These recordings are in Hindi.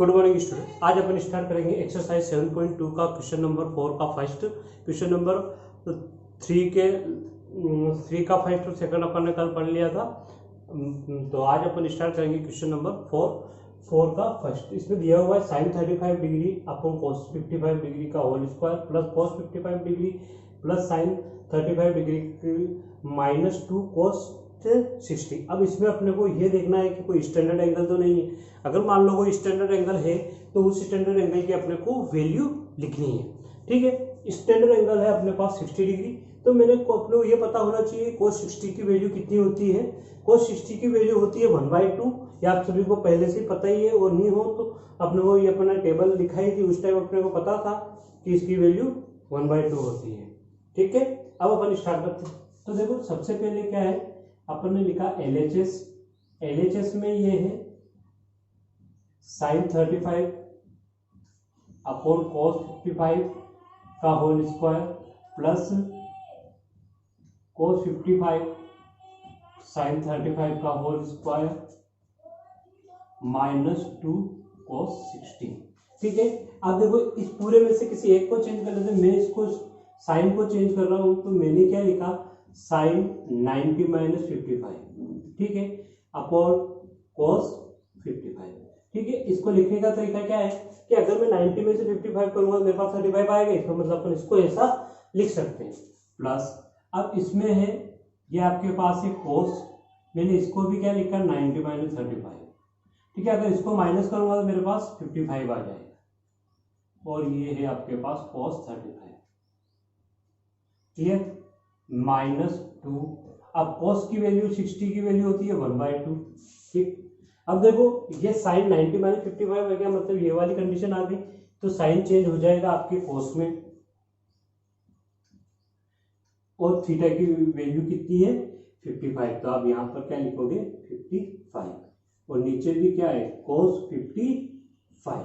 Good morning student. आज अपन स्टार्ट करेंगे एक्सरसाइज 7.2 का क्वेश्चन नंबर 4 का फर्स्ट, क्वेश्चन नंबर 3 का फर्स्ट और सेकंड अपन ने कल पढ़ लिया था। तो आज अपन स्टार्ट करेंगे क्वेश्चन नंबर 4 का फर्स्ट। इसमें दिया हुआ है sine 35 degree upon cos 55 degree का whole square plus cos 55 degree plus sine 35 degree minus 2 cos 60। अब इसमें अपने को ये देखना है कि कोई स्टैंडर्ड एंगल तो नहीं है। अगर मान लो कोई स्टैंडर्ड एंगल है तो उस स्टैंडर्ड एंगल की अपने को वैल्यू लिखनी है। ठीक है, स्टैंडर्ड एंगल है अपने पास 60 डिग्री। तो मैंने अपने को ये पता होना चाहिए cos 60 की वैल्यू कितनी होती है। cos 60 की वैल्यू होती है 1/2। ये आप सभी को पहले से पता ही है, और नहीं हो तो अपने को ये अपना टेबल दिखाई थी, उस टाइम अपने को पता था कि इसकी वैल्यू 1/2 होती है। ठीक है, अब अपन स्टार्ट करते हैं। तो देखो सबसे पहले क्या है, अपन ने लिखा LHS में ये है साइन 35 अपॉन कॉस 55 का whole square plus cos 55 sine 35 का होल स्क्वायर माइनस 2 cos 60। ठीक है, अब देखो इस पूरे में से किसी एक को चेंज कर लेते हैं। मैं इसको साइन को चेंज कर रहा हूं, तो मैंने क्या लिखा साइन 90 माइनस 55। ठीक है, अपॉन cos 55। ठीक है, इसको लिखने का तरीका क्या है कि अगर मैं 90 में से 55 करूंगा मेरे पास 35 आएगा। इसका मतलब अपन इसको ऐसा लिख सकते हैं। प्लस अब इसमें है ये आपके पास है cos, मैंने इसको भी क्या लिखा 90 माइनस 35। ठीक है, अगर इसको माइनस करूंगा तो मेरे पास 55 आ जाएगा, और ये है आपके पास cos 35। Clear, minus 2। अब cos की वैल्यू 60 की वैल्यू होती है 1/2। ठीक, अब देखो ये साइन 90 माइनस 55 है, क्या मतलब ये वाली कंडीशन आ गई, तो साइन चेंज हो जाएगा आपके cos में, और थीटा की वैल्यू कितनी है 55। तो आप यहाँ पर क्या लिखोगे 55, और नीचे भी क्या है cos 55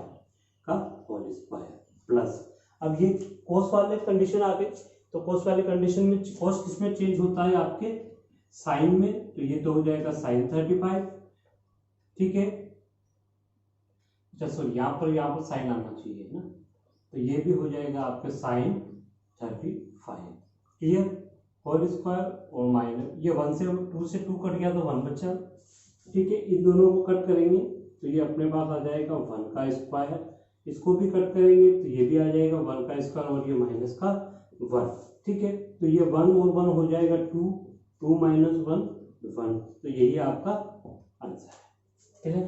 का होल स्क्वायर प्लस। अब ये cos वाले कंडीशन आ गए, तो cos वाले कंडीशन में cos किसमें चेंज होता है आपके साइन में, तो ये तो हो जाएगा साइन 35। ठीक है, अच्छा सॉरी यहाँ पर साइन आना चाहिए ना, तो ये भी हो जाएगा आपके साइन 35। क्लियर, होल स्क्वायर और माइनस ये 1 से 2 से 2 कट गया तो 1 बचा। ठीक है, इन दोनों को कट करेंगे तो ये अपने पास आ जाएगा 1 का स्क्वायर। इसको भी कट करेंगे तो ये भी आ जाएगा 1 का स्क्वायर, और ये माइनस का 1। ठीक है, तो ये 1 और 1 हो जाएगा 2, 2 माइनस 1 1। तो यही आपका आंसर है। क्लियर,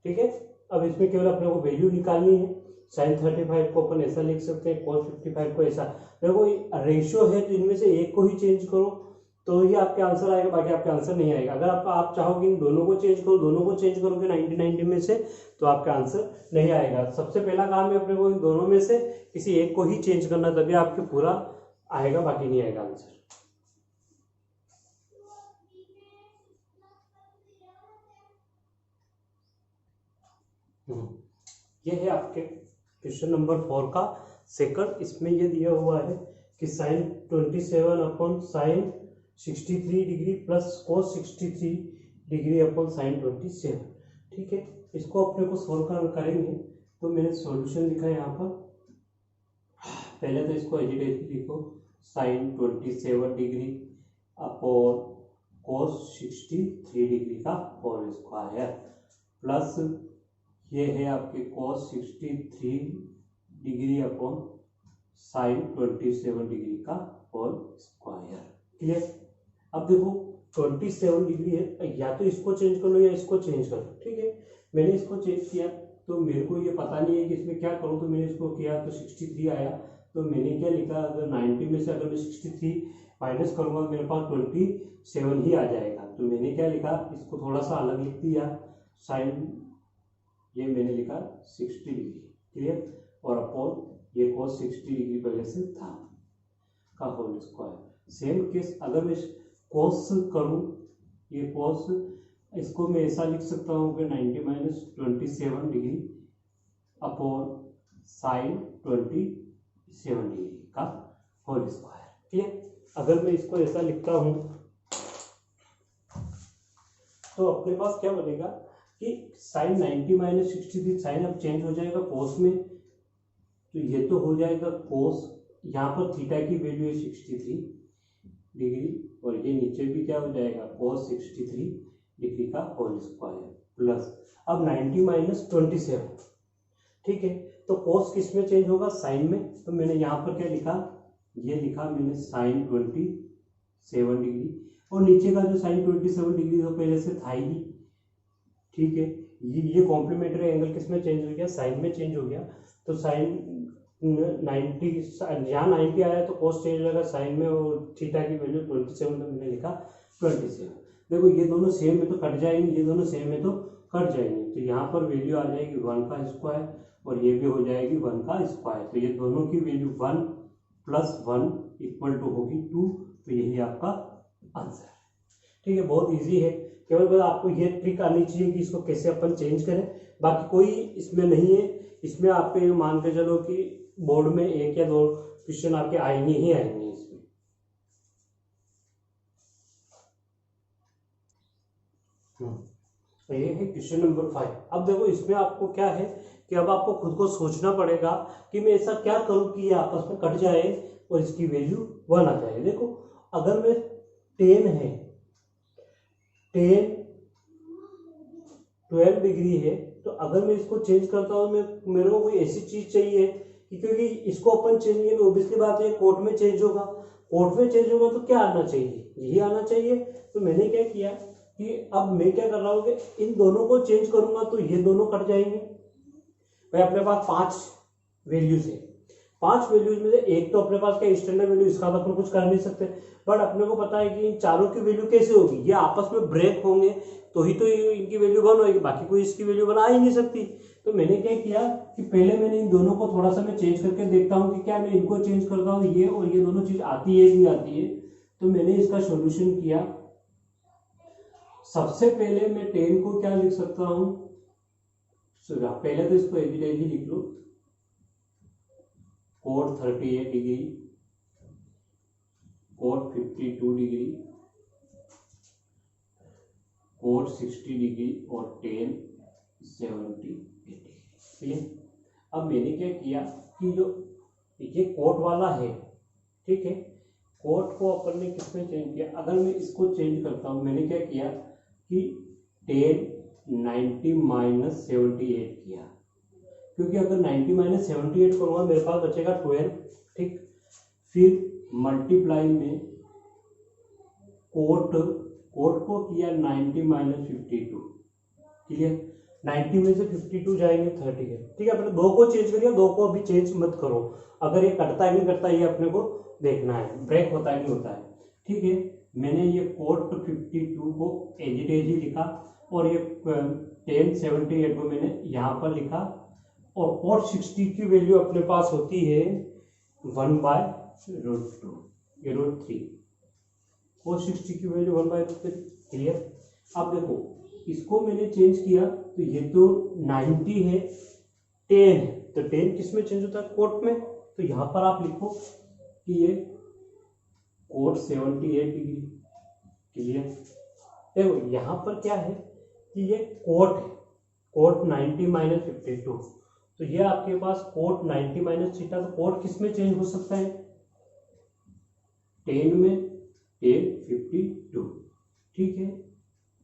ठीक है। अब इसमें केवल अपने को वैल्यू निकालनी है। साइन 35 को अपन ऐसा लिख सकते हैं, cos 55 को ऐसा। देखो रेशियो है तो इनमें से एक को ही चेंज करो तो ये आपके आंसर आएगा, बाकी आपके आंसर नहीं आएगा। अगर आप चाहोगे इन दोनों को चेंज करो, दोनों को चेंज करोगे 90 में से, तो आपका आंसर नहीं आएगा। सबसे पहला काम है अपने को इन दोनों में से किसी एक को ही चेंज करना, तभी आपके पूरा आएगा, बाकी नहीं आएगा आंसर। ये है आपके क्वेश्चन नंबर 4 का सेकंड। इसमें ये दिया हुआ है कि sine 27 upon sine 63 degree plus cos 63 degree upon sine 27। ठीक है, इसको अपने को सोल्व करेंगे। तो मैंने सॉल्यूशन लिखा है यहाँ पर। पहले तो इसको एज इट इज लिखो, sine 27 degree upon cos 63 degree का होल स्क्वायर प्लस ये है आपके cos 63 degree upon sine 27 degree का होल स्क्वायर। क्लियर, अब देखो 27 डिग्री है, या तो इसको चेंज कर लो या इसको चेंज कर लो। ठीक है, मैंने इसको चेंज किया तो मेरे को ये पता नहीं है कि इसमें क्या करूँ, तो मैंने इसको किया तो 63 आया। तो मैंने क्या लिखा, अगर 90 में से अगर मैं 63 माइनस करूँगा तो मेरे पास 27 ही आ जाएगा। तो मैंने क्या लिखा, इसको थोड़ा सा अलग लिख दिया, साइन ये मैंने लिखा 60 डिग्री। क्लियर, और अपॉन ये cos 60 डिग्री पहले से था का होल स्क्वायर। सेम केस अगर मैं cos करूं, ये cos इसको मैं ऐसा लिख सकता हूं कि 90 minus 27 degree upon sine 27 degree का होल स्क्वायर। क्लियर, अगर मैं इसको ऐसा लिखता हूं तो अपने पास क्या बनेगा कि साइन 90 माइनस 63 साइन अब चेंज हो जाएगा कोस में, तो ये तो हो जाएगा कोस, यहाँ पर थीटा की वैल्यू है 63 डिग्री और ये नीचे भी क्या हो जाएगा कोस 63 डिग्री का होल स्क्वायर प्लस अब 90 माइनस 27, ठीक है। तो कोस किस में चेंज होगा, साइन में, तो मैंने यहाँ पर क्या लिखा, ये लिखा मैंने साइन 27 डिग्री और नीचे का जो साइन 27 डिग्री तो पहले से था ही, ठीक है। ये कॉम्प्लीमेंट्री एंगल किस में चेंज हो गया, साइन में चेंज हो गया। तो साइन 90 यहाँ 90 आया तो कोस चेंज होगा साइन में और थीटा की वैल्यू 27 तो मैंने लिखा 27। देखो ये दोनों सेम में तो कट जाएंगे, ये दोनों सेम में तो कट जाएंगे, तो यहाँ पर वैल्यू आ जाएगी 1 का स्क्वायर और ये भी हो जाएगी 1 का स्क्वायर, तो ये दोनों की वैल्यू 1 प्लस 1 इक्वल टू होगी 2, तो यही आपका आंसर है, ठीक है। बहुत इजी है, केवल बस आपको ये ट्रिक आनी चाहिए कि इसको कैसे अपन चेंज करें, बाकी कोई इसमें नहीं है। इसमें आप मान के चलो कि बोर्ड में 1 या 2 क्वेश्चन आपके आएंगे ही आएंगे इसमें। तो ये है क्वेश्चन नंबर 5। अब देखो इसमें आपको क्या है कि अब आपको खुद को सोचना पड़ेगा कि मैं ऐसा क्या करूं कि ये आपस में कट जाए और इसकी वैल्यू 1 आ जाए। देखो अगर मैं 10 है, 10 12 डिग्री है, तो अगर मैं इसको चेंज करता हूँ, मेरे को कोई ऐसी चीज चाहिए कि क्योंकि इसको अपन चेंज करेंगे ऑब्वियसली बात है कोर्ट में चेंज होगा, कोर्ट में चेंज होगा तो क्या आना चाहिए, यही आना चाहिए। तो मैंने क्या किया कि अब मैं क्या कर रहा हूँ कि इन दोनों को चेंज करूंगा तो ये दोनों कट जाएंगे। भाई अपने पास 5 वैल्यूज है, 5 वैल्यूज में से एक तो अपने पास क्या स्टैंडर्ड वैल्यू, इसका तो अपन कुछ कर नहीं सकते, बट अपने को पता है कि इन चारों की वैल्यू कैसे होगी, ये आपस में ब्रेक होंगे तो ही तो इनकी वैल्यू 1 होगी, बाकी कोई इसकी वैल्यू बना ही नहीं सकती। तो मैंने क्या किया कि पहले मैंने इन दोनों को थोड़ा सा मैं चेंज करके देखता हूँ कि क्या मैं इनको चेंज करता हूँ ये और ये दोनों चीज आती है कि नहीं आती है। तो मैंने इसका सोल्यूशन किया। सबसे पहले मैं 10 को क्या लिख सकता हूँ, पहले तो इसको एज लिख लो, cot 38 degree, cot 52 degree, cot 60 degree और 10 78 डिग्री। ठीक है, अब मैंने क्या किया कि जो ये कोट वाला है, ठीक है, कोट को अपन ने किसमें चेंज किया, अगर मैं इसको चेंज करता हूं, मैंने क्या किया कि 10 90 माइनस 78 किया, क्योंकि अगर 90 माइनस 78 करूंगा मेरे पास बचेगा 12, ठीक। फिर मल्टीप्लाई में कोट को किया 90 माइनस 52, क्लियर, 90 में से 52 जाएंगे 30 है, ठीक है। अपने 2 को चेंज करिए, 2 को अभी चेंज मत करो, अगर ये कटता है नहीं करता ये अपने को देखना है, ब्रेक होता है नहीं होता है, ठीक है। मैंने ये कोट 52 को एज इट एज ही लिखा और ये 1078 को मैंने यहाँ पर लिखा, और कोट 60 की वैल्यू अपने पास होती है 1/√2, ये √3, कोट 60 की वैल्यू 1/√3, क्लियर। अब देखो इसको मैंने चेंज किया तो ये तो 90 है, 10 है, तो 10 किस में चेंज होता है, कोट में, तो यहां पर आप लिखो कि ये कोट 78 डिग्री, क्लियर। देखो यहां पर क्या है कि ये कोट है, कोट 90 माइनस 52, तो ये आपके पास कोट 90 माइनस थीटा, तो कोट किस में चेंज हो सकता है, 10 में 10 52, ठीक है।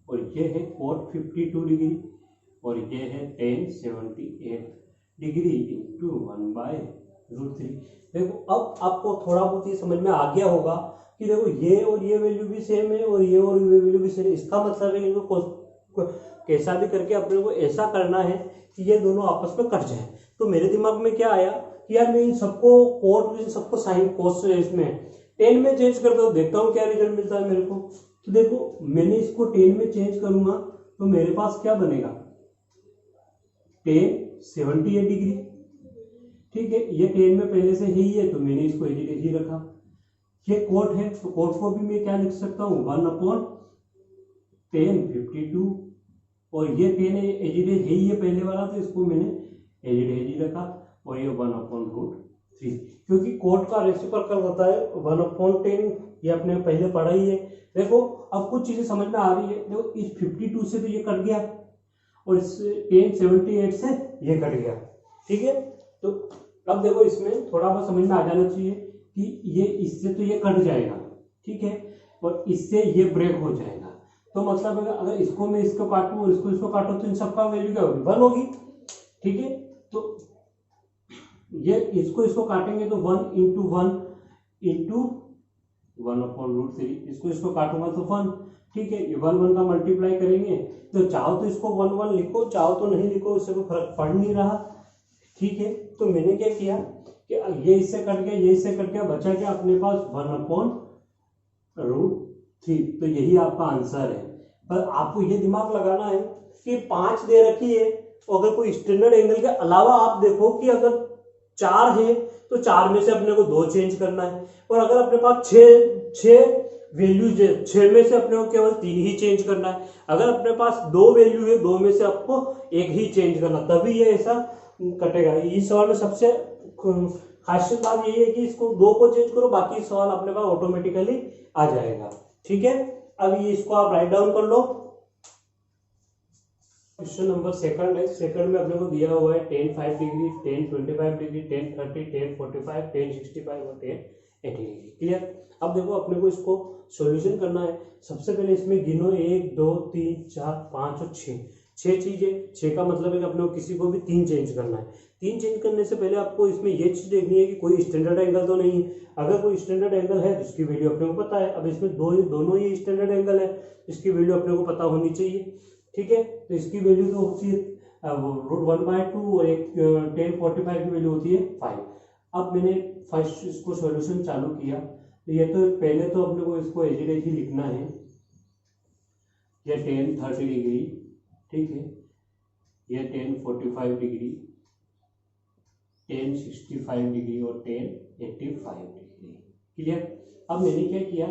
और ये है कोट 52 डिग्री और ये है 1078 डिग्री इंटू 1/√3। देखो अब आपको थोड़ा बहुत ये समझ में आ गया होगा कि देखो ये और ये वैल्यू भी सेम है और ये वैल्यू भी सेम है, इसका मतलब है इनको कैसा भी करके अपने को ऐसा करना है कि ये दोनों आपस में कट जाए। तो मेरे दिमाग में क्या आया कि यार मैं इन सबको कोट, इन सबको साइन कोस इसमें 10 में चेंज करता हूँ, देखता हूँ क्या रिजल्ट मिलता है मेरे को। तो देखो मैंने इसको 10 में चेंज करूंगा तो मेरे पास क्या बनेगा, 1078 डिग्री, ठीक है। ये 10 में पहले से ही है तो मैंने इसको एज इट एज ही रखा। ये कोट है तो कोट को भी मैं क्या लिख सकता हूँ, 1/1052, और ये 10 एज इट एज है ही है पहले वाला, तो इसको मैंने एज इट एज ही रखा, और ये 1/√3 3, क्योंकि कोट का रेसिप्रोकल होता है 1/10, ये आपने पहले पढ़ा ही है। देखो अब कुछ चीजें समझ में आ रही है। देखो इस 52 से तो ये कट गया और इस 1078 से ये कट गया, ठीक है। तो अब देखो इसमें थोड़ा बहुत समझ में आ जाना चाहिए कि ये इससे तो ये कट जाएगा, ठीक है, और इससे ये ब्रेक हो जाएगा। तो मतलब अगर इसको मैं इसको काटूं और इसको काटूं तो इन सबका वैल्यू क्या होगी, 1 होगी, ठीक है। तो ये इसको काटेंगे तो 1 इंटू 1 इंटू 1/√3, इसको काटूंगा तो 1, ठीक है। ये 1 का मल्टीप्लाई करेंगे तो चाहो तो इसको 1 लिखो, चाहो तो नहीं लिखो, उससे कोई फर्क पड़ नहीं रहा, ठीक है। तो मैंने क्या किया कि ये इससे कट गया, ये इससे कट गया, बचा क्या अपने पास 1/√3। तो यही आपका आंसर है। पर आपको ये दिमाग लगाना है कि 5 दे रखी है, और अगर कोई स्टैंडर्ड एंगल के अलावा आप देखो कि अगर 4 है तो 4 में से अपने को 2 चेंज करना है, और अगर अपने पास 6 वैल्यूज है, 6 में से अपने को केवल 3 ही चेंज करना है। अगर अपने पास 2 वैल्यू है, 2 में से आपको 1 ही चेंज करना, तभी ये ऐसा कटेगा। इस सवाल में सबसे खासियत बात यही है कि इसको 2 को चेंज करो, बाकी सवाल अपने पास ऑटोमेटिकली आ जाएगा, ठीक है। अब ये इसको आप राइट डाउन कर लो। क्वेश्चन नंबर सेकंड है। सेकंड में अपने को दिया हुआ है tan 5 degree, tan 25 degree, tan 30, tan 45, tan 65 और tan 80 डिग्री। क्लियर। अब देखो अपने को इसको सॉल्यूशन करना है। सबसे पहले इसमें गिनो 1 2 3 4 5 और 6 चीजें। 6 का मतलब है कि अपने को किसी को भी 3 चेंज करना है। 3 चेंज करने से पहले आपको इसमें ये चीज देखनी है कि कोई स्टैंडर्ड एंगल तो नहीं है। अगर कोई स्टैंडर्ड एंगल है तो इसकी वैल्यू अपने को पता है। अब इसमें दोनों ही स्टैंडर्ड एंगल है, इसकी वैल्यू अपने को पता होनी चाहिए, ठीक है। तो इसकी वैल्यू तो होती है √1/2 और एक tan 45 की वैल्यू होती है 5। अब मैंने फर्स्ट इसको सॉल्यूशन चालू किया, तो ये तो पहले तो अपने को इसको एज ही लिखना है, ये tan 30 डिग्री, ठीक है, ये tan 45 डिग्री, tan 65 डिग्री और tan 85 डिग्री। क्लियर। अब मैंने क्या किया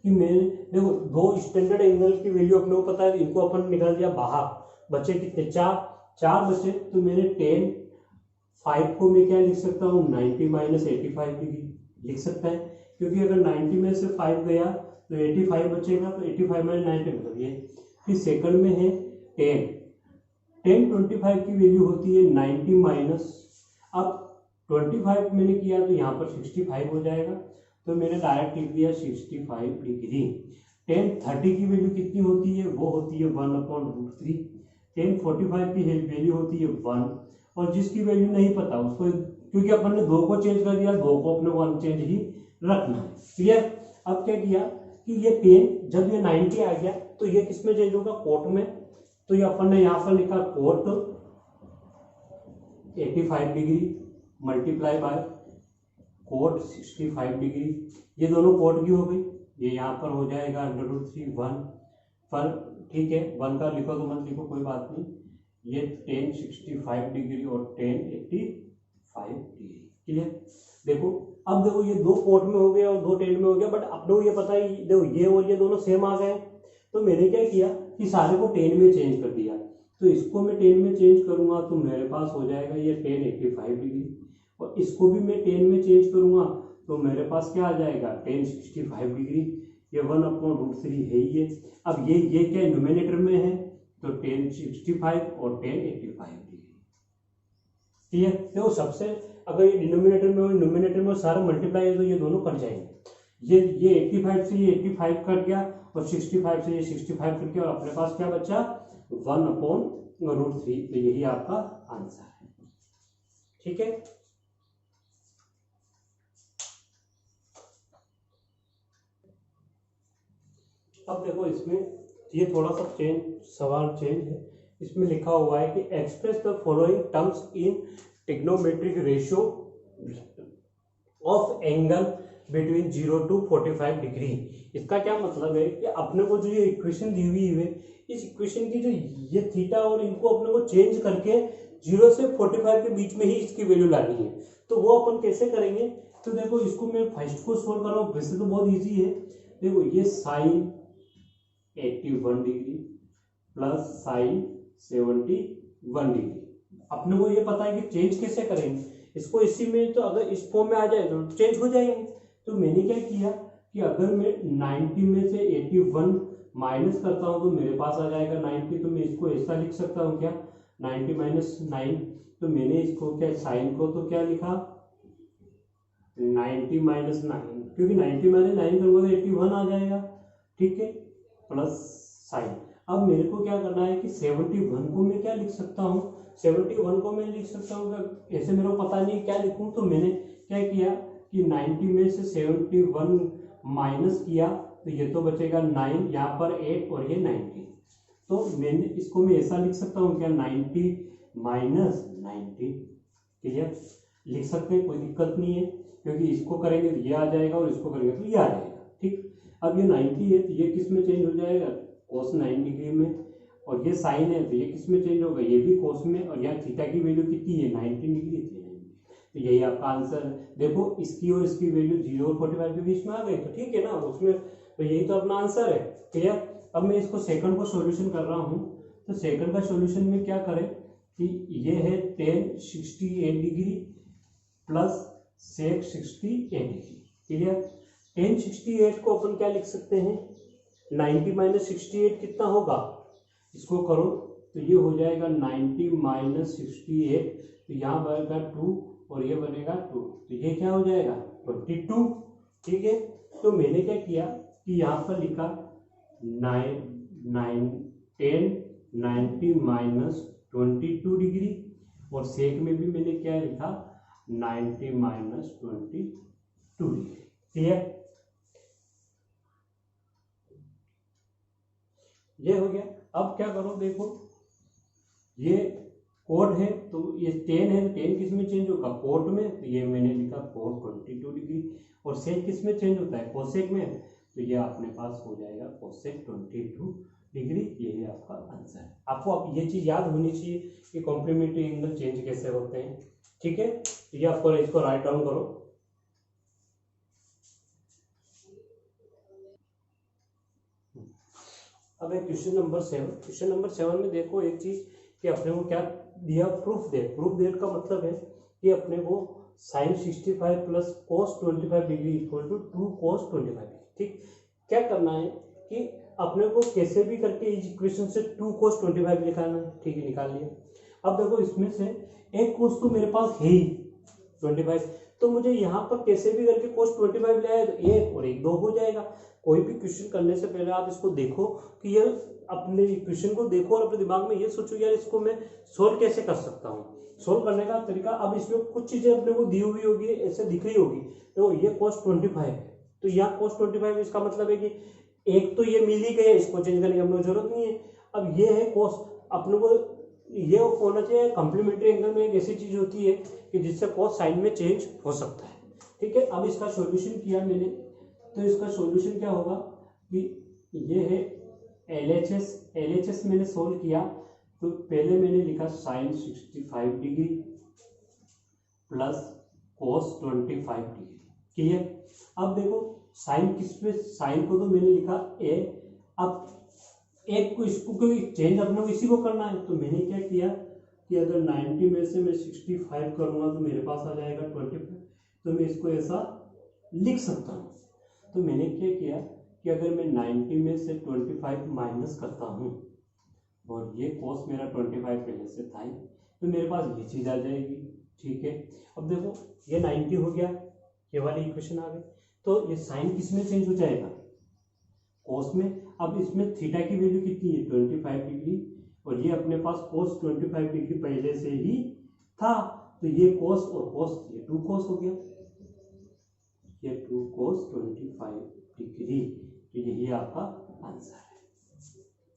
कि मैंने देखो 2 स्टैंडर्ड एंगल की वैल्यू अपने को पता है, इनको अपन निकाल दिया बाहर। बचे कितने, 4 बचे। तो मैंने tan 5 को मैं क्या लिख सकता हूँ, 90 माइनस 85 डिग्री लिख सकता है, क्योंकि अगर 90 में से 5 गया तो 85 बचेगा, तो 85 माइनस 90 मतलब ये। फिर सेकंड में है tan 25 की वैल्यू होती है 90 माइनस, अब 25 मैंने किया तो यहाँ पर 65 हो जाएगा, तो मैंने डायरेक्ट लिख दिया 65 डिग्री। tan 30 की वैल्यू कितनी होती है, वो होती है 1/√3। tan 45 की वैल्यू होती है 1, और जिसकी वैल्यू नहीं पता उसको, क्योंकि अपन ने 2 को चेंज कर दिया, 2 को अपने को अनचेंज ही रखना है। क्लियर। अब क्या किया कि ये tan जब ये 90 आ गया तो ये किस में चेंज होगा, कोट में। तो ये अपन ने यहाँ पर लिखा cot 85 degree multiply by cot 65 degree. ये दोनों कोट की हो गई, ये यहाँ पर हो जाएगा √3 1 पर, ठीक है। 1 का लिखो तो मत लिखो, कोई बात नहीं। ये tan 65 डिग्री और tan 85 डिग्री। क्लियर। देखो अब देखो ये 2 कोट में हो गया और 2 tan में हो गया, बट अपने को ये पता है देखो ये और ये दोनों सेम आ गए। तो मैंने क्या किया कि सारे को tan में चेंज कर दिया। तो इसको मैं tan में चेंज करूंगा तो मेरे पास हो जाएगा ये tan 85 डिग्री, और इसको भी मैं tan में चेंज करूंगा तो मेरे पास क्या आ जाएगा, tan 65 डिग्री। ये 1/√3 है ही है। अब ये क्या न्यूमरेटर में है, तो tan 65 और tan 85 डिग्री। ठीक है। देखो सबसे अगर ये डिनोमिनेटर में और न्यूमरेटर में सारा मल्टीप्लाई है तो ये दोनों कट जाएंगे। ये 85 से ये 85 कट गया और 65 से ये 65 कट गया, और अपने पास क्या बचा 1/√3। तो यही आपका आंसर है। ठीक है। अब देखो इसमें ये थोड़ा सा सवाल चेंज है। इसमें लिखा हुआ है कि express the following terms in trigonometric ratio of angle between 0 to 45 degree. इसका क्या मतलब है कि अपने को जो ये इक्वेशन दी हुई है, इस इक्वेशन की जो ये थीटा और इनको अपने को चेंज करके 0 से 45 के बीच में ही इसकी वैल्यू लानी है। तो वो अपन कैसे करेंगे, तो देखो इसको मैं फर्स्ट को सोल्व कर रहा हूँ, वैसे तो बहुत ईजी है। देखो ये sine 81 degree plus sine 71 degree, अपने को ये पता है कि चेंज कैसे करेंगे। इसको इसी में, तो अगर इस फॉर्म में आ जाए तो चेंज हो जाएंगे। तो मैंने क्या किया कि अगर मैं 90 में से 81 माइनस करता हूँ तो मेरे पास आ जाएगा 90। तो मैं इसको ऐसा लिख सकता हूँ क्या, 90 माइनस 9। तो मैंने इसको क्या, साइन को तो क्या लिखा 90 माइनस 9, क्योंकि 90 माइनस 9 करूँगा तो 81 आ जाएगा, ठीक है, प्लस साइन। अब मेरे को क्या करना है कि 71 को मैं क्या लिख सकता हूँ, 71 को मैं लिख सकता हूँ, ऐसे मेरे को पता नहीं क्या लिखूँ। तो मैंने क्या किया कि 90 में से 71 माइनस किया तो ये तो बचेगा 9, यहाँ पर 8 और ये 90। तो मैंने इसको मैं ऐसा लिख सकता हूँ क्या, 90 माइनस 90, क्लियर, लिख सकते हैं, कोई दिक्कत नहीं है, क्योंकि इसको करेंगे तो ये आ जाएगा और इसको करेंगे तो ये आ जाएगा, ठीक। अब ये 90 है तो ये किस में चेंज हो जाएगा, cos 9 डिग्री में, और ये साइन है तो ये किस में चेंज होगा, ये भी cos में, और यहाँ थीटा की वैल्यू कितनी है 90 डिग्री थी। तो यही आपका आंसर है। देखो इसकी और इसकी वैल्यू 0 और 45 के बीच में आ गई, तो ठीक है ना, उसमें तो यही तो अपना आंसर है, क्लियर। अब मैं इसको सेकंड को सॉल्यूशन कर रहा हूँ। तो सेकंड का सॉल्यूशन में क्या करें कि ये है tan 68 degree plus sec 68 degree, clear. tan 68 को अपन क्या लिख सकते हैं, 90 माइनस 68 कितना होगा, इसको करो तो ये हो जाएगा 90 माइनस 68, तो यहाँ बनेगा 2 और ये बनेगा 2, तो ये क्या हो जाएगा 22, ठीक है। तो मैंने क्या किया कि यहाँ पर लिखा 90 माइनस 22 डिग्री, और सेक में भी मैंने क्या लिखा 90 माइनस 22 डिग्री, क्लियर। ये हो गया। अब क्या करो, देखो ये कोड है तो ये 10 है, तो 10 किस में चेंज होगा, कोट में, तो ये मैंने लिखा कोट 22 डिग्री, और सेक किस में चेंज होता है, कोसेक में, तो ये अपने पास हो जाएगा कोसेक 22 डिग्री। ये है आपका आंसर है। आपको अब ये चीज याद होनी चाहिए कि कॉम्प्लीमेंट्री एंगल चेंज कैसे होते हैं, ठीक है। तो ये आपको इसको राइट डाउन करो। अब है क्वेश्चन नंबर 7। क्वेश्चन नंबर 7 में देखो एक चीज कि अपने को क्या दिया, प्रूफ दे। प्रूफ देट का मतलब है कि अपने को sine 65 plus cos 25 degree equal to 2 cos 25 degree, ठीक। क्या करना है कि अपने को कैसे भी करके इस इक्वेशन से 2 cos 25 निकालना है, ठीक है, निकाल लिया। अब देखो इसमें से एक cos तो मेरे पास है ही 25, तो मुझे यहाँ पर कैसे भी करके cos 25 ले आए तो 1 और 1 2 हो जाएगा। कोई भी क्वेश्चन करने से पहले आप इसको देखो कि ये अपने क्वेश्चन को देखो और अपने दिमाग में ये सोचो यार इसको मैं सोल्व कैसे कर सकता हूँ। सोल्व करने का तरीका, अब इसमें कुछ चीजें अपने को दी हुई होगी, ऐसे दिख रही होगी, तो ये cos 25 है, तो यहाँ cos 25, इसका मतलब है कि एक तो ये मिल ही गया, इसको चेंज करने की अपने को जरूरत नहीं है। अब ये है cos, अपने को ये होना चाहिए कॉम्प्लीमेंट्री एंगल में एक ऐसी चीज होती है कि जिससे cos साइन में चेंज हो सकता है, ठीक है। अब इसका सॉल्यूशन किया मैंने, तो इसका सॉल्यूशन क्या होगा कि ये है LHS मैंने सोल्व किया। तो पहले मैंने लिखा sine 65 degree plus cos 25 degree, clear. अब देखो साइन किस पे, साइन को तो मैंने लिखा a, अब एक को इसको क्योंकि चेंज अपने को इसी को करना है, तो मैंने क्या किया कि अगर 90 में से मैं 65 करूंगा तो मेरे पास आ जाएगा 25, तो मैं इसको ऐसा लिख सकता हूँ। तो मैंने क्या किया कि अगर मैं 90 में से 25 माइनस करता हूँ और ये cos मेरा 25 पहले से था ही, तो मेरे पास ये चीज आ जाएगी, ठीक है। अब देखो ये 90 हो गया, ये वाली इक्वेशन आ गई, तो ये साइन किस में चेंज हो जाएगा, cos में। अब इसमें थीटा की वैल्यू कितनी है 25 डिग्री, और ये अपने पास cos 25 डिग्री पहले से ही था, तो ये cos और cos, ये 2 cos हो गया, ये 2 cos 25 डिग्री, तो यही आपका आंसर है,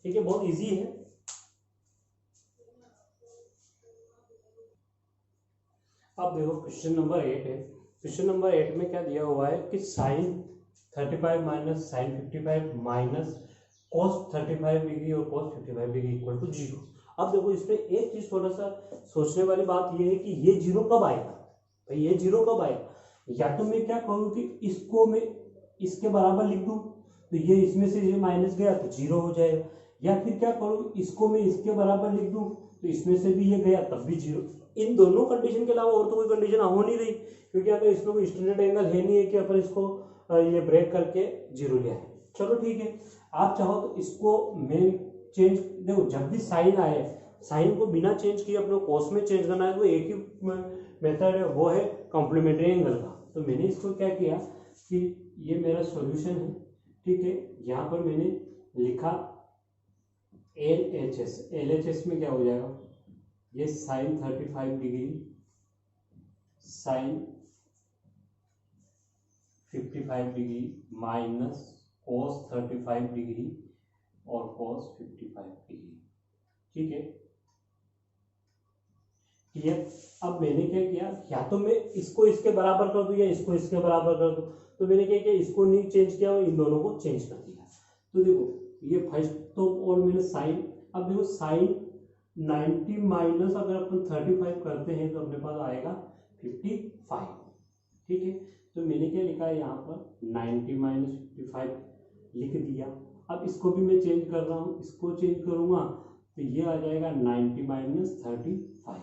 ठीक है, बहुत इजी है। अब देखो क्वेश्चन नंबर 8 है। क्वेश्चन नंबर 8 में क्या दिया हुआ है कि sine 35 minus sine 55 minus cos 35 degree और cos 55 डिग्री इक्वल टू 0। अब देखो इसमें एक चीज थोड़ा सा सोचने वाली बात ये है कि ये 0 कब आएगा, भाई ये 0 कब आएगा। या तो मैं क्या करूँ कि इसको मैं इसके बराबर लिख दूं, तो ये इसमें से ये माइनस गया तो 0 हो जाएगा, या फिर क्या करूँ इसको मैं इसके बराबर लिख दूं, तो इसमें से भी ये गया तब भी 0 इन दोनों कंडीशन के अलावा और तो कोई कंडीशन हो नहीं रही, क्योंकि अगर इसमें कोई स्टैंडर्ड एंगल है नहीं है कि अपन इसको ये ब्रेक करके जीरो ले आए। चलो ठीक है, आप चाहो तो इसको मैं चेंज, देखो जब भी साइन आए, साइन को बिना चेंज किए अपने कोस में चेंज करना है तो एक ही मेथड है, वो है कॉम्प्लीमेंट्री एंगल का। तो मैंने इसको क्या किया कि ये मेरा सॉल्यूशन है, ठीक है, यहाँ पर मैंने लिखा LHS। LHS में क्या हो जाएगा, ये sine 35 degree, sine 55 degree minus cos 35 degree और कोस 55 डिग्री, ठीक है, क्लियर। अब मैंने क्या किया, या तो मैं इसको इसके बराबर कर दूं या इसको इसके बराबर कर दूं, तो मैंने क्या किया, इसको नहीं चेंज किया और इन दोनों को चेंज कर दिया। तो देखो ये फर्स्ट तो, और मैंने साइन, अब देखो साइन 90 माइनस अगर अपन 35 करते हैं तो अपने पास आएगा 55, ठीक है। तो मैंने क्या लिखा है यहाँ पर 90 माइनस 55 लिख दिया। अब इसको भी मैं चेंज कर रहा हूँ, इसको चेंज करूँगा तो ये आ जाएगा 90 माइनस 35,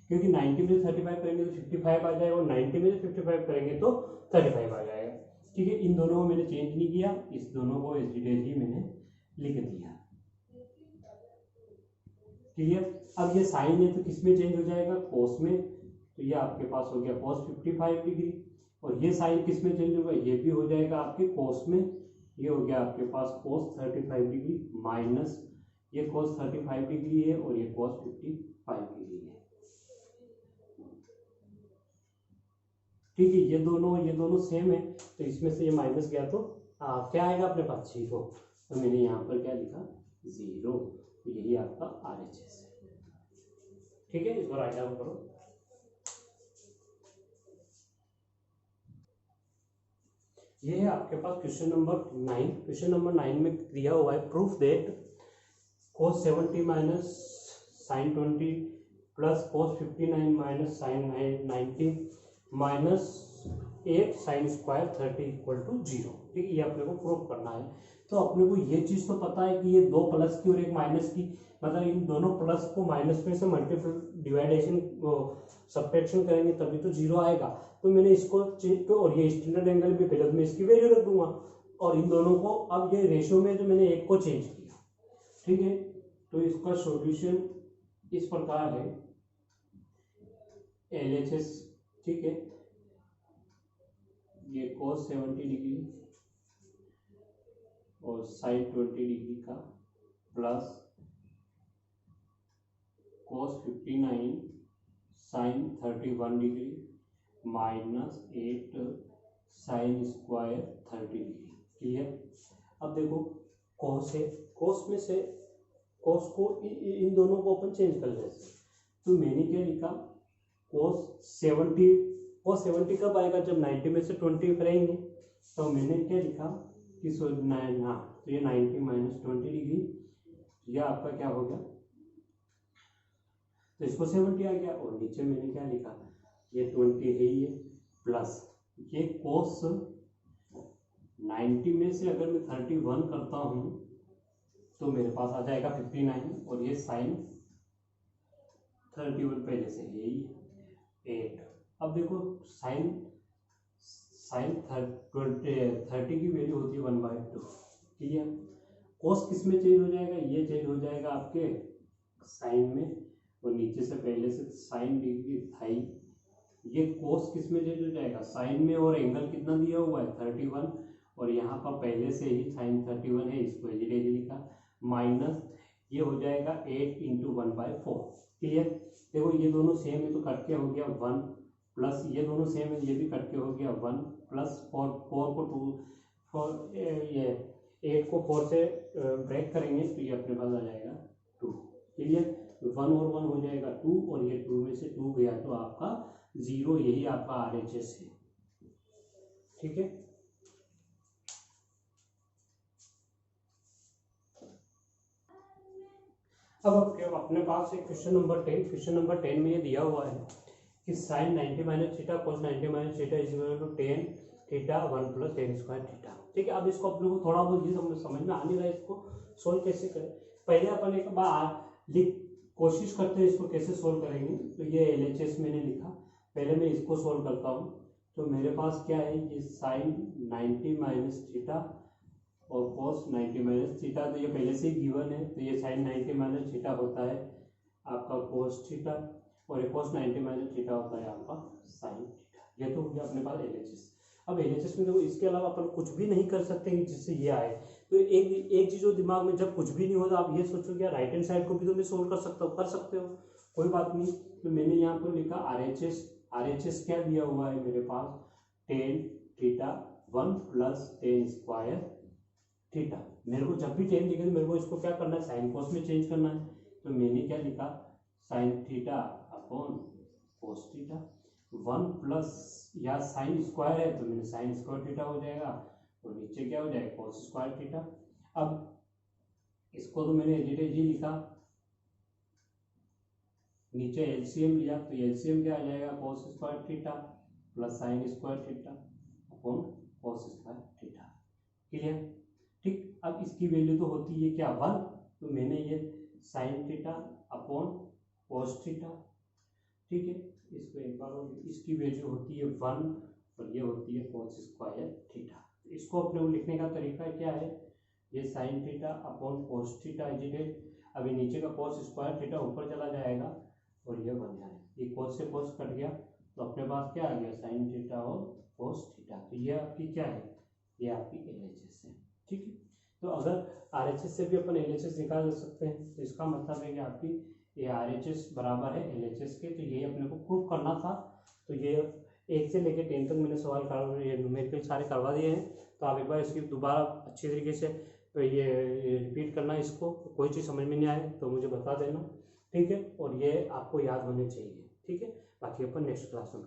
क्योंकि 90 में से 35 करेंगे तो 55 आ जाएगा और 90 में से 55 करेंगे तो 35 आ जाएगा, ठीक है। इन दोनों को मैंने चेंज नहीं किया, इस दोनों को एज इट इज ही मैंने लिख दिया, क्लियर। अब ये साइन है तो किस में चेंज हो जाएगा, कोस में, तो ये आपके पास हो गया कोस 55 डिग्री, और ये साइन किस में चेंज होगा, ये भी हो जाएगा आपके कोस में, ये हो गया आपके पास कोस 35 डिग्री माइनस ये कोस 35 डिग्री है और ये कोस 55 डिग्री है, ठीक है। ये दोनों सेम है, तो इसमें से ये माइनस गया तो क्या आएगा अपने पास, 0। तो मैंने यहाँ पर क्या लिखा, 0, तो यही आपका RHS है, ठीक है। इसको राइट डाउन करो। ये है आपके पास क्वेश्चन नंबर 9। क्वेश्चन नंबर 9 में दिया हुआ है, proof that cos 70 minus sine 20 plus cos 59 minus sine 90 minus 8 sine square 30 equal to 0, ठीक है। ये अपने को प्रूफ करना है। तो अपने को ये चीज तो पता है कि ये दो प्लस की और एक माइनस की, मतलब इन दोनों प्लस को माइनस में से मल्टीपल डिवाइडेशन सब्ट्रैक्शन करेंगे तभी तो 0 आएगा। तो मैंने इसको चेक, और ये स्टैंडर्ड एंगल भी पहले तो मैं इसकी वैल्यू रख दूंगा, और इन दोनों को अब ये रेशियो में तो मैंने एक को चेंज किया, ठीक है। तो इसका सॉल्यूशन इस प्रकार है, LHS, ठीक है, ये cos 70 डिग्री और साइन 20 डिग्री का plus cos 59 sine 31 degree minus 8 sine square 30 degree, clear. अब देखो cos है, cos में से cos को इन दोनों को अपन चेंज कर लेते, तो मैंने क्या लिखा, cos 70 कब आएगा, जब 90 में से 20 करेंगे। तो मैंने क्या लिखा कि तो ये 90 माइनस 20 डिग्री, यह आपका क्या हो गया, तो इसको 70 आ गया, और नीचे मैंने क्या लिखा, ये 20 है ही है, प्लस ये cos 90 में से अगर मैं 31 करता हूँ तो मेरे पास आ जाएगा 59, और ये साइन 31 पहले से है ही 8। अब देखो साइन 30 की वैल्यू होती है 1/2, क्लियर। कोस किस में चेंज हो जाएगा, ये चेंज हो जाएगा आपके साइन में, और नीचे से पहले से साइन डिग्री थाई, ये कोस किस में चेंज हो जाएगा, साइन में, और एंगल कितना दिया हुआ है 31, और यहाँ पर पहले से ही साइन 31 है, इसको एज लिखा, माइनस ये हो जाएगा 8 × 1/4, क्लियर। देखो ये दोनों सेम है तो कट के हो गया 1, प्लस ये दोनों सेम है, ये भी कट के हो गया 1, प्लस 4 को 2, ये 8 को 4 से ब्रेक करेंगे तो ये अपने पास आ जाएगा 2, क्लियर। 1 और 1 हो जाएगा 2, और ये 2 में से 2 गया तो आपका 0, यही आपका RHS है, ठीक है। अब अपने पास एक क्वेश्चन नंबर 10। क्वेश्चन नंबर 10 में ये दिया हुआ है कि sine 90 minus theta cos 90 minus theta is equal to tan theta 1 + tan square theta, ठीक है। अब इसको अपने को थोड़ा बहुत ये समझ में आ नहीं रहा है, इसको सोल्व कैसे करें। पहले अपन एक बार कोशिश करते हैं इसको कैसे सोल्व करेंगे। तो ये LHS मैंने लिखा, पहले मैं इसको सोल्व करता हूँ। तो मेरे पास क्या है, ये साइन 90 माइनस थीटा और कॉस 90 माइनस थीटा, तो ये पहले से ही गिवन है। तो ये साइन 90 माइनस थीटा होता है आपका कॉस थीटा, और ये कॉस 90 माइनस थीटा होता है आपका साइन थीटा। ये तो हो गया अपने पास LHS। अब LHS में देखो, इसके अलावा अपन कुछ भी नहीं कर सकते जिससे ये आए। तो एक चीज जो दिमाग में, जब कुछ भी नहीं होता आप ये सोचो क्या राइट हैंड साइड को भी तो मैं सोल्व कर सकता हूँ, कर सकते हो, कोई बात नहीं। तो मैंने यहाँ पर लिखा RHS क्या दिया हुआ है मेरे पास, tan theta 1 plus tan square theta. मेरे को जब भी टेन दिखे तो मेरे को इसको क्या करना है, साइन कॉस में चेंज करना है। तो मैंने क्या लिखा, sign theta upon cos theta. 1 plus या साइन स्क्वायर है तो मैंने साइन स्क्वायर थीटा हो जाएगा, और नीचे क्या हो जाएगा, कॉस स्क्वायर थीटा। अब इसको तो मैंने एज ही लिखा, नीचे LCM लिया, तो LCM क्या आ जाएगा, cos square theta plus sine square theta upon cos square theta. Clear, ठीक। अब इसकी वैल्यू तो होती है क्या, 1, तो मैंने ये sine theta upon cos theta, ठीक है, इसको एक बार और, इसकी वैल्यू होती है 1 और ये होती है कॉस स्क्वायर थीटा। इसको अपने को लिखने का तरीका क्या है, ये sine theta upon cos theta इजिटेड, अभी नीचे का कॉस स्क्वायर थीटा ऊपर चला जाएगा और ये बन जाएगा, ये कॉस से कॉस कट गया, तो अपने पास क्या आ गया, साइन थीटा और कॉस थीटा। तो ये आपकी क्या है, ये आपकी LHS है, ठीक है। तो अगर RHS से भी अपन LHS निकाल सकते हैं, तो इसका मतलब है कि आपकी ये RHS बराबर है LHS के। तो ये अपने को प्रूव करना था। तो ये 1 से लेकर 10 तक मैंने सवाल न्यूमेरिकल सारे करवा दिए हैं। तो आप एक बार इसकी दोबारा अच्छी तरीके से ये रिपीट करना, इसको कोई चीज़ समझ में नहीं आए तो मुझे बता देना, ठीक है। और ये आपको याद होने चाहिए, ठीक है। बाकी अपन नेक्स्ट क्लास में